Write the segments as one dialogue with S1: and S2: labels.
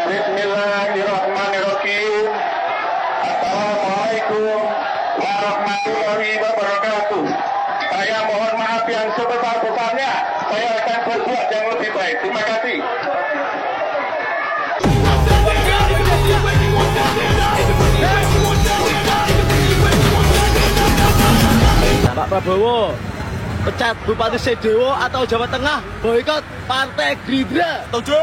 S1: Bismillahirrahmanirrahim. Assalamualaikum warahmatullahi wabarakatuh. Saya mohon maaf yang sebesar-besarnya. Saya akan berbuat yang lebih baik. Terima kasih.
S2: Pak Prabowo pecat Bupati Sedewo atau Jawa Tengah boikot Partai Gerindra.
S3: Setuju.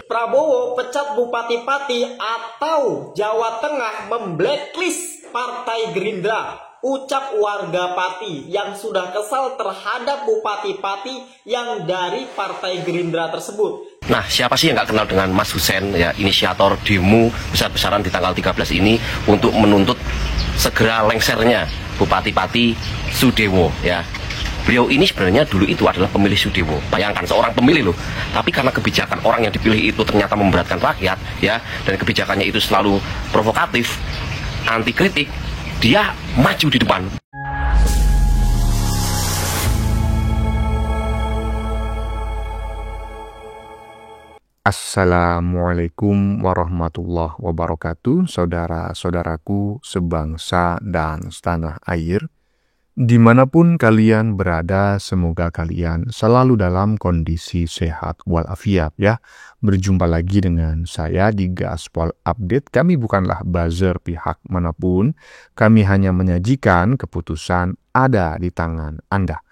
S3: Prabowo pecat Bupati Pati atau Jawa Tengah memblacklist Partai Gerindra. Ucap warga Pati yang sudah kesal terhadap Bupati Pati yang dari Partai Gerindra tersebut.
S4: Nah, siapa sih yang nggak kenal dengan Mas Hussein, ya, inisiator demo besar-besaran di tanggal 13 ini untuk menuntut segera lengsernya Bupati Pati Sudewo, ya. Beliau ini sebenarnya dulu itu adalah pemilih Sudewo. Bayangkan seorang pemilih loh. Tapi karena kebijakan orang yang dipilih itu ternyata memberatkan rakyat, ya, dan kebijakannya itu selalu provokatif, anti kritik, dia maju di depan.
S5: Assalamualaikum warahmatullahi wabarakatuh, saudara-saudaraku sebangsa dan setanah air. Dimanapun kalian berada, semoga kalian selalu dalam kondisi sehat walafiat, ya. Berjumpa lagi dengan saya di Gaspol Update. Kami bukanlah buzzer pihak manapun, kami hanya menyajikan keputusan ada di tangan Anda.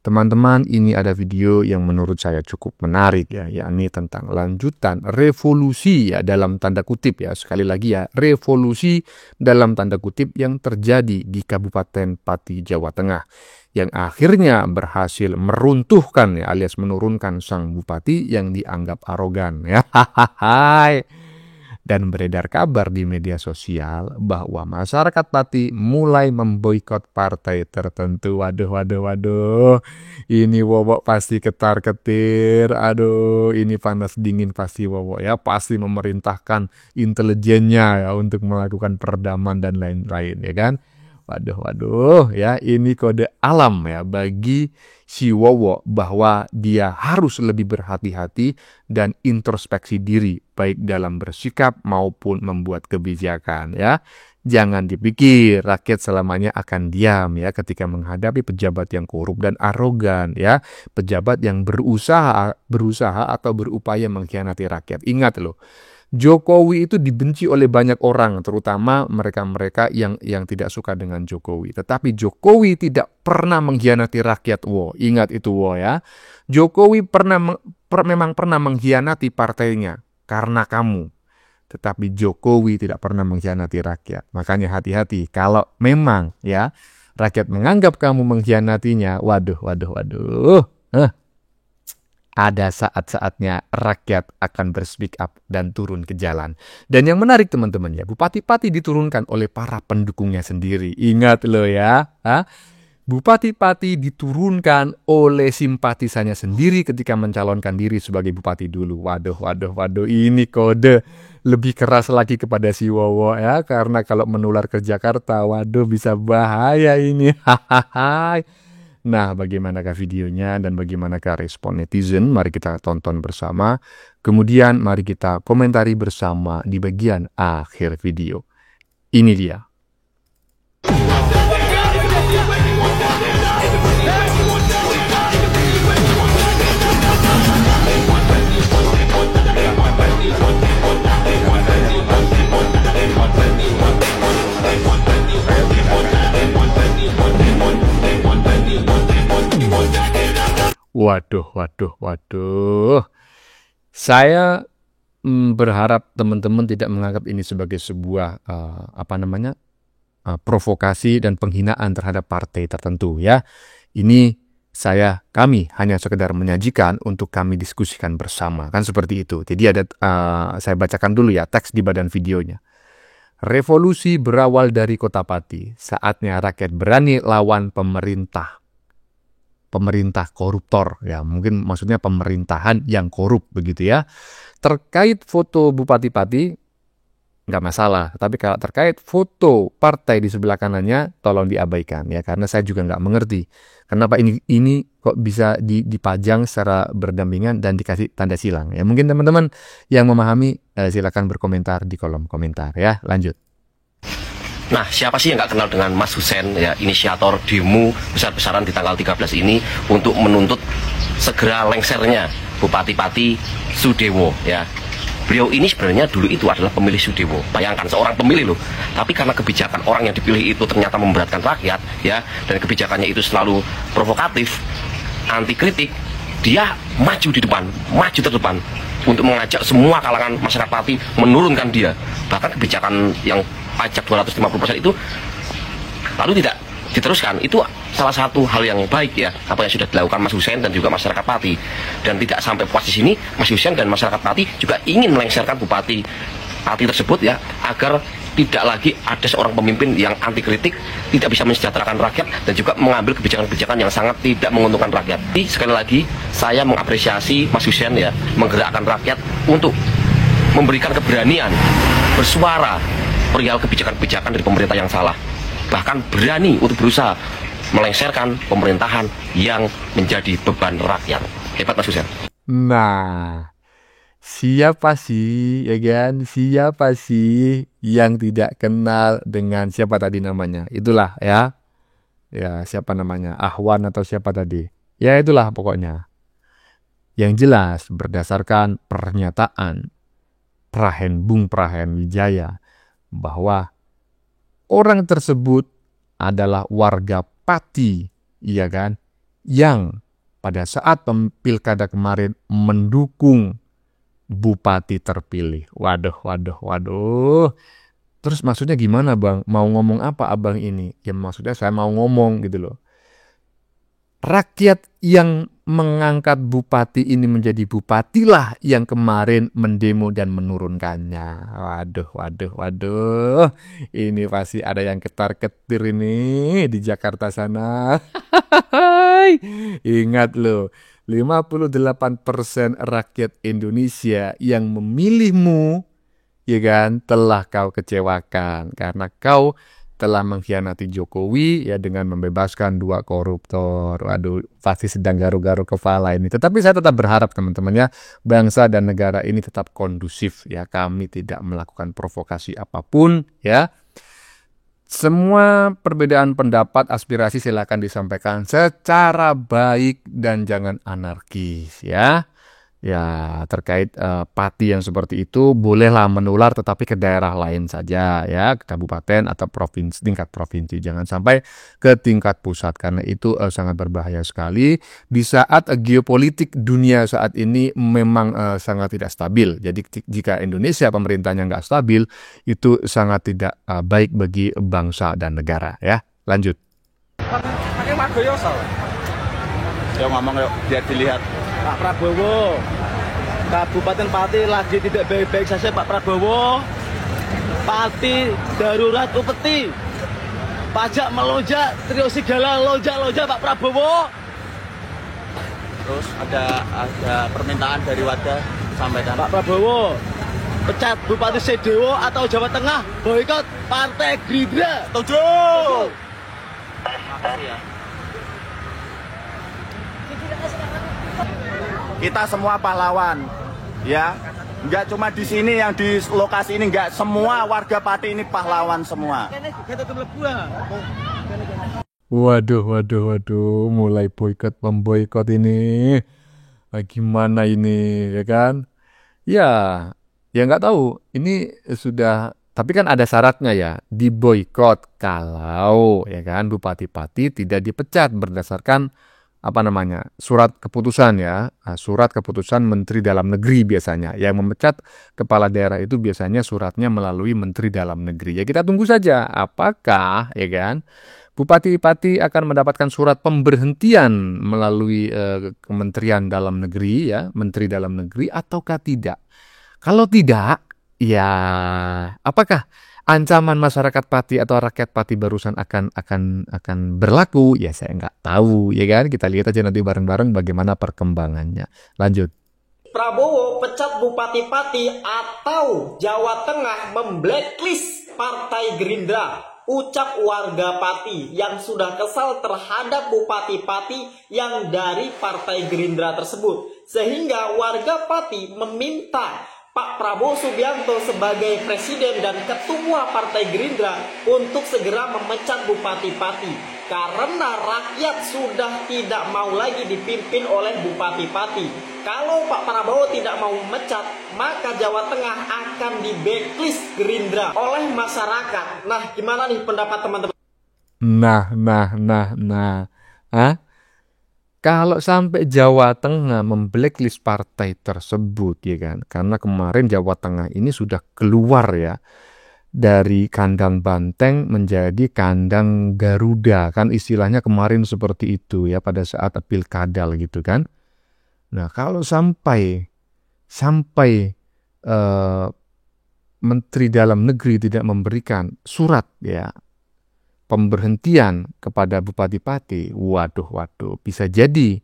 S5: Teman-teman, ini ada video yang menurut saya cukup menarik, ya, yakni tentang lanjutan revolusi, ya, dalam tanda kutip, ya, sekali lagi, ya, revolusi dalam tanda kutip yang terjadi di Kabupaten Pati, Jawa Tengah, yang akhirnya berhasil meruntuhkan, ya, alias menurunkan sang bupati yang dianggap arogan, ya. Dan beredar kabar di media sosial bahwa masyarakat Pati mulai memboikot partai tertentu. Waduh. Ini Wowok pasti ketar-ketir. Aduh, ini panas dingin pasti Wowok, ya. Pasti memerintahkan intelijennya, ya, untuk melakukan peredaman dan lain-lain, ya kan. Waduh, ya, ini kode alam, ya, bagi si Wowo bahwa dia harus lebih berhati-hati dan introspeksi diri, baik dalam bersikap maupun membuat kebijakan, ya. Jangan dipikir rakyat selamanya akan diam, ya, ketika menghadapi pejabat yang korup dan arogan, ya. Pejabat yang berusaha atau berupaya mengkhianati rakyat. Ingat loh, Jokowi itu dibenci oleh banyak orang, terutama mereka-mereka yang tidak suka dengan Jokowi. Tetapi Jokowi tidak pernah mengkhianati rakyat, Ingat itu, ya. Jokowi memang pernah mengkhianati partainya karena kamu. Tetapi Jokowi tidak pernah mengkhianati rakyat. Makanya hati-hati kalau memang, ya, rakyat menganggap kamu mengkhianatinya. Waduh. Ada saat-saatnya rakyat akan berspeak up dan turun ke jalan. Dan yang menarik teman-teman, ya, Bupati Pati diturunkan oleh para pendukungnya sendiri. Ingat loh, ya. Bupati Pati diturunkan oleh simpatisannya sendiri ketika mencalonkan diri sebagai bupati dulu. Waduh. Ini kode lebih keras lagi kepada si Wowo, ya. Karena kalau menular ke Jakarta, waduh, bisa bahaya ini. Nah, bagaimanakah videonya dan bagaimanakah respon netizen? Mari kita tonton bersama. Kemudian mari kita komentari bersama di bagian akhir video. Ini dia. Waduh. Saya berharap teman-teman tidak menganggap ini sebagai sebuah provokasi dan penghinaan terhadap partai tertentu, ya. Ini kami hanya sekedar menyajikan untuk kami diskusikan bersama, kan seperti itu. Jadi saya bacakan dulu, ya, teks di badan videonya. Revolusi berawal dari Kota Pati. Saatnya rakyat berani lawan pemerintah koruptor, ya, mungkin maksudnya pemerintahan yang korup, begitu, ya. Terkait foto Bupati Pati, nggak masalah. Tapi kalau terkait foto partai di sebelah kanannya, tolong diabaikan ya, karena saya juga nggak mengerti kenapa ini kok bisa dipajang secara berdampingan dan dikasih tanda silang. Ya mungkin teman-teman yang memahami silakan berkomentar di kolom komentar ya. Lanjut.
S4: Nah, siapa sih yang nggak kenal dengan Mas Hussein, ya, inisiator demo besar-besaran di tanggal 13 ini untuk menuntut segera lengsernya Bupati Pati Sudewo, ya. Beliau ini sebenarnya dulu itu adalah pemilih Sudewo. Bayangkan seorang pemilih loh. Tapi karena kebijakan orang yang dipilih itu ternyata memberatkan rakyat, ya, dan kebijakannya itu selalu provokatif, anti kritik, dia maju di depan, maju terdepan untuk mengajak semua kalangan masyarakat Pati menurunkan dia. Bahkan kebijakan yang pajak 250% itu lalu tidak diteruskan. Itu salah satu hal yang baik ya, apa yang sudah dilakukan Mas Hussein dan juga masyarakat Pati. Dan tidak sampai puas di sini, Mas Hussein dan masyarakat Pati juga ingin melengsarkan Bupati Pati tersebut ya, agar tidak lagi ada seorang pemimpin yang anti kritik, tidak bisa mensejahterakan rakyat, dan juga mengambil kebijakan-kebijakan yang sangat tidak menguntungkan rakyat. Jadi, sekali lagi saya mengapresiasi Mas Hussein ya, menggerakkan rakyat untuk memberikan keberanian bersuara perihal kebijakan-kebijakan dari pemerintah yang salah, bahkan berani untuk berusaha melengsarkan pemerintahan yang menjadi beban rakyat. Hebat Mas Hussein.
S5: Nah, siapa sih ya kan? Siapa sih yang tidak kenal dengan siapa tadi namanya? Itulah ya. Ya, siapa namanya? Ahwan atau siapa tadi? Ya itulah pokoknya. Yang jelas berdasarkan pernyataan Bung Prahen Wijaya bahwa orang tersebut adalah warga Pati, iya kan, yang pada saat pilkada kemarin mendukung bupati terpilih. Waduh. Terus maksudnya gimana bang? Mau ngomong apa abang ini? Ya maksudnya saya mau ngomong gitu loh. Rakyat yang mengangkat bupati ini menjadi bupatilah yang kemarin mendemo dan menurunkannya. Waduh. Ini pasti ada yang ketar-ketir ini di Jakarta sana. Ingat loh, 58% rakyat Indonesia yang memilihmu, ya kan, telah kau kecewakan karena kau telah mengkhianati Jokowi ya dengan membebaskan 2 koruptor. Waduh, pasti sedang garu-garu kepala ini. Tetapi saya tetap berharap teman-teman ya, bangsa dan negara ini tetap kondusif ya. Kami tidak melakukan provokasi apapun ya. Semua perbedaan pendapat, aspirasi silakan disampaikan secara baik dan jangan anarkis ya. Ya, terkait Pati yang seperti itu bolehlah menular tetapi ke daerah lain saja ya, ke kabupaten atau provinsi, tingkat provinsi. Jangan sampai ke tingkat pusat karena itu sangat berbahaya sekali di saat geopolitik dunia saat ini memang sangat tidak stabil. Jadi jika Indonesia pemerintahnya nggak stabil, itu sangat tidak baik bagi bangsa dan negara ya. Lanjut.
S2: Pakai Margoyo
S1: Yo ngomong yuk, biar dilihat.
S2: Pak Prabowo, Kabupaten Pati lagi tidak baik-baik saja Pak Prabowo. Pati darurat upeti, pajak melonjak, trio sigala lonjak-lonjak Pak Prabowo.
S1: Terus ada permintaan dari warga sampaikan.
S2: Pak Prabowo, pecat Bupati Sudewo atau Jawa Tengah, boikot Partai Gerindra.
S1: Setuju. Makasih ya. Kita semua pahlawan, ya. Enggak cuma di sini yang di lokasi ini, enggak, semua warga Pati ini pahlawan semua.
S5: Waduh, mulai memboikot ini. Gimana ini, ya kan? Ya nggak tahu. Ini sudah, tapi kan ada syaratnya ya, diboikot kalau ya kan Bupati Pati tidak dipecat berdasarkan surat keputusan ya, surat keputusan Menteri Dalam Negeri biasanya. Yang memecat kepala daerah itu biasanya suratnya melalui Menteri Dalam Negeri. Ya kita tunggu saja apakah ya kan Bupati Pati akan mendapatkan surat pemberhentian melalui Kementerian Dalam Negeri ya, Menteri Dalam Negeri ataukah tidak. Kalau tidak, ya apakah ancaman masyarakat Pati atau rakyat Pati barusan akan berlaku? Ya saya nggak tahu ya kan. Kita lihat aja nanti bareng-bareng bagaimana perkembangannya. Lanjut.
S3: Prabowo pecat Bupati-Pati atau Jawa Tengah memblacklist Partai Gerindra. Ucap warga Pati yang sudah kesal terhadap Bupati-Pati yang dari Partai Gerindra tersebut. Sehingga warga Pati meminta Pak Prabowo Subianto sebagai Presiden dan Ketua Partai Gerindra untuk segera memecat Bupati-Pati. Karena rakyat sudah tidak mau lagi dipimpin oleh Bupati-Pati. Kalau Pak Prabowo tidak mau memecat, maka Jawa Tengah akan di blacklist Gerindra oleh masyarakat. Nah, gimana nih pendapat teman-teman?
S5: Hah? Kalau sampai Jawa Tengah memblacklist partai tersebut, ya kan? Karena kemarin Jawa Tengah ini sudah keluar ya dari kandang banteng menjadi kandang Garuda, kan istilahnya kemarin seperti itu ya pada saat pilkada gitu kan. Nah, kalau sampai Menteri Dalam Negeri tidak memberikan surat ya pemberhentian kepada Bupati-Pati, waduh, bisa jadi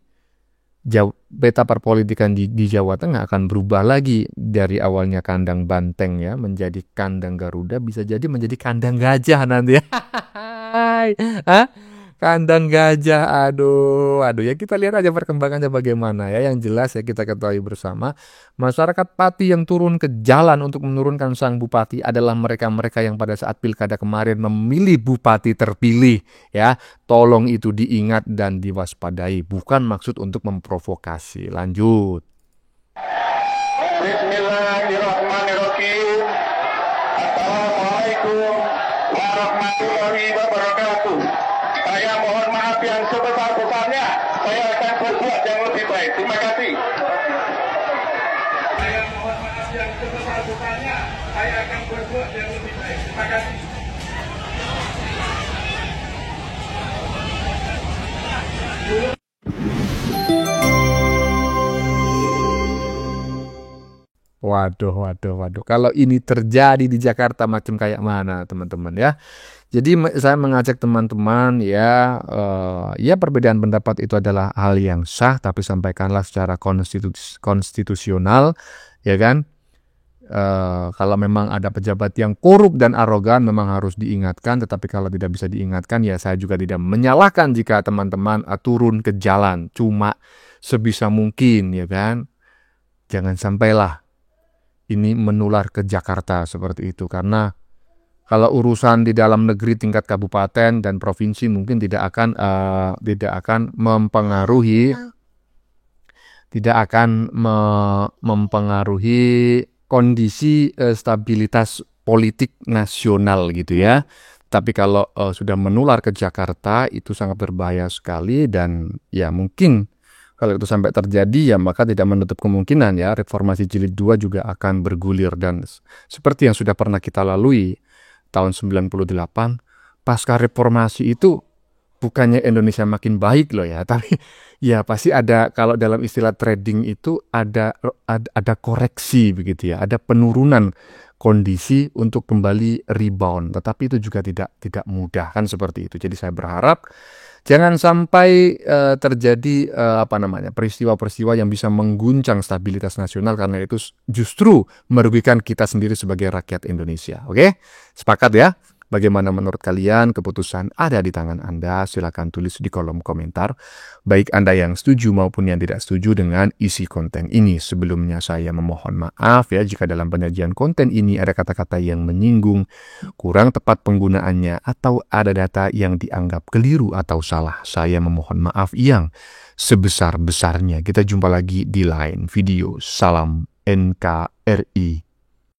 S5: peta perpolitikan di Jawa Tengah akan berubah lagi dari awalnya kandang banteng ya menjadi kandang Garuda, bisa jadi menjadi kandang gajah nanti ya. Hah? Kandang gajah, aduh ya kita lihat aja perkembangannya bagaimana ya. Yang jelas ya kita ketahui bersama, masyarakat Pati yang turun ke jalan untuk menurunkan sang bupati adalah mereka-mereka yang pada saat pilkada kemarin memilih bupati terpilih ya. Tolong itu diingat dan diwaspadai, bukan maksud untuk memprovokasi. Lanjut.
S1: Bismillahirrahmanirrahim. Assalamualaikum warahmatullahi wabarakatuh. Saya mohon maaf yang sebesar-besarnya. Saya akan berbuat yang lebih baik. Terima kasih. Saya mohon maaf yang sebesar-besarnya. Saya akan berbuat yang lebih baik. Terima kasih.
S5: Waduh. Kalau ini terjadi di Jakarta macam kayak mana teman-teman ya. Jadi saya mengajak teman-teman ya, perbedaan pendapat itu adalah hal yang sah, tapi sampaikanlah secara konstitusional, ya kan. Kalau memang ada pejabat yang korup dan arogan memang harus diingatkan, tetapi kalau tidak bisa diingatkan ya saya juga tidak menyalahkan jika teman-teman turun ke jalan. Cuma sebisa mungkin ya kan, jangan sampailah ini menular ke Jakarta seperti itu, karena kalau urusan di dalam negeri tingkat kabupaten dan provinsi mungkin tidak akan mempengaruhi kondisi stabilitas politik nasional gitu ya. Tapi kalau sudah menular ke Jakarta itu sangat berbahaya sekali, dan ya mungkin kalau itu sampai terjadi ya maka tidak menutup kemungkinan ya reformasi jilid 2 juga akan bergulir, dan seperti yang sudah pernah kita lalui tahun 98, pasca reformasi itu bukannya Indonesia makin baik loh ya, tapi ya pasti ada, kalau dalam istilah trading itu ada koreksi begitu ya, ada penurunan kondisi untuk kembali rebound, tetapi itu juga tidak mudah kan seperti itu. Jadi saya berharap jangan sampai terjadi peristiwa-peristiwa yang bisa mengguncang stabilitas nasional, karena itu justru merugikan kita sendiri sebagai rakyat Indonesia. Oke? Sepakat ya? Bagaimana menurut kalian? Keputusan ada di tangan Anda. Silakan tulis di kolom komentar, baik Anda yang setuju maupun yang tidak setuju dengan isi konten ini. Sebelumnya saya memohon maaf ya jika dalam penyajian konten ini ada kata-kata yang menyinggung, kurang tepat penggunaannya, atau ada data yang dianggap keliru atau salah. Saya memohon maaf yang sebesar-besarnya. Kita jumpa lagi di lain video. Salam NKRI.